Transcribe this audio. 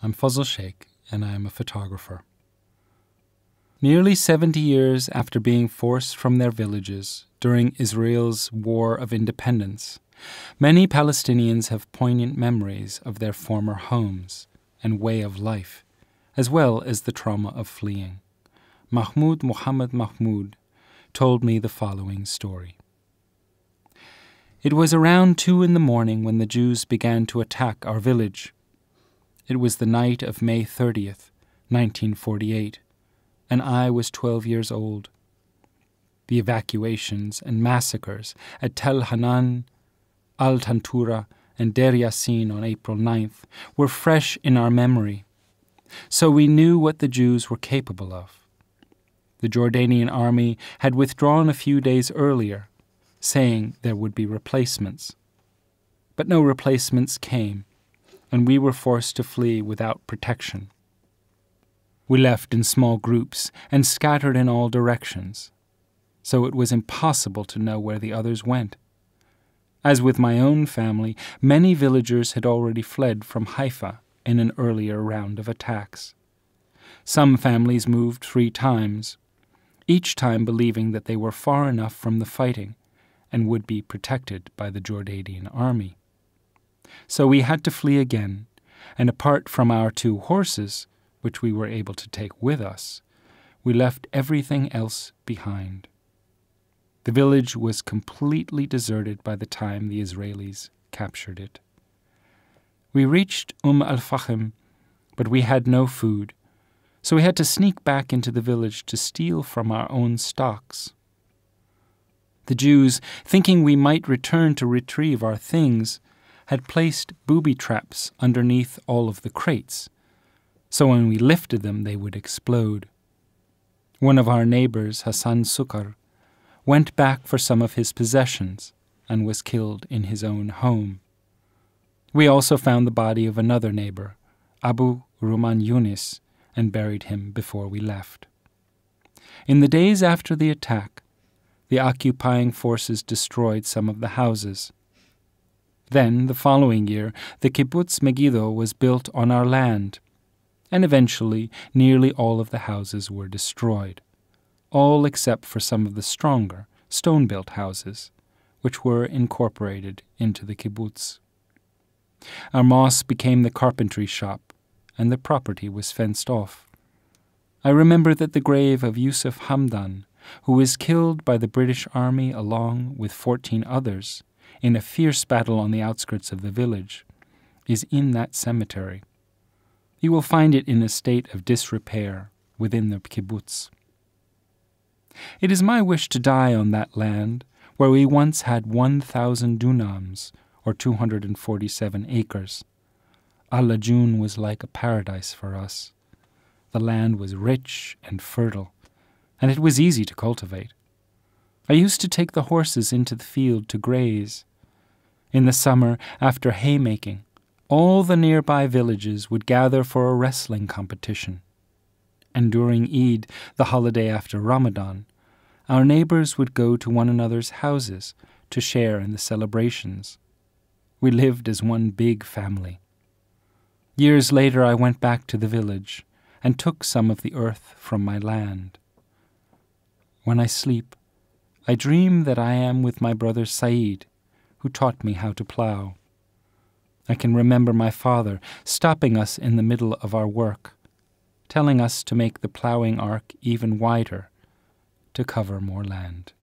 I'm Fazal Sheikh, and I am a photographer. Nearly 70 years after being forced from their villages during Israel's War of Independence, many Palestinians have poignant memories of their former homes and way of life, as well as the trauma of fleeing. Maḥmūd told me the following story. It was around 2 in the morning when the Jews began to attack our village. It was the night of May 30th, 1948, and I was 12 years old. The evacuations and massacres at Tel Hanan, Al-Tantura, and Deir Yassin on April 9th were fresh in our memory, so we knew what the Jews were capable of. The Jordanian army had withdrawn a few days earlier, saying there would be replacements. But no replacements came, and we were forced to flee without protection. We left in small groups and scattered in all directions, so it was impossible to know where the others went. As with my own family, many villagers had already fled from Haifa in an earlier round of attacks. Some families moved 3 times, each time believing that they were far enough from the fighting and would be protected by the Jordanian army. So we had to flee again, and apart from our 2 horses, which we were able to take with us, we left everything else behind. The village was completely deserted by the time the Israelis captured it. We reached al-Fahim, but we had no food, so we had to sneak back into the village to steal from our own stocks. The Jews, thinking we might return to retrieve our things, had placed booby traps underneath all of the crates, so when we lifted them they would explode. One of our neighbors, Hassan Sukar, went back for some of his possessions and was killed in his own home. We also found the body of another neighbor, Abu Ruman Yunis, and buried him before we left. In the days after the attack, the occupying forces destroyed some of the houses. Then, the following year, the kibbutz Megiddo was built on our land, and eventually nearly all of the houses were destroyed, all except for some of the stronger, stone-built houses, which were incorporated into the kibbutz. Our mosque became the carpentry shop, and the property was fenced off. I remember that the grave of Yusuf Hamdan, who was killed by the British Army along with 14 others in a fierce battle on the outskirts of the village, is in that cemetery. You will find it in a state of disrepair within the kibbutz. It is my wish to die on that land where we once had 1,000 dunams, or 247 acres. Al-Lajun was like a paradise for us. The land was rich and fertile, and it was easy to cultivate. I used to take the horses into the field to graze. In the summer, after haymaking, all the nearby villages would gather for a wrestling competition. And during Eid, the holiday after Ramadan, our neighbors would go to one another's houses to share in the celebrations. We lived as one big family. Years later, I went back to the village and took some of the earth from my land. When I sleep, I dream that I am with my brother Saeed, who taught me how to plow. I can remember my father stopping us in the middle of our work, telling us to make the plowing arc even wider to cover more land.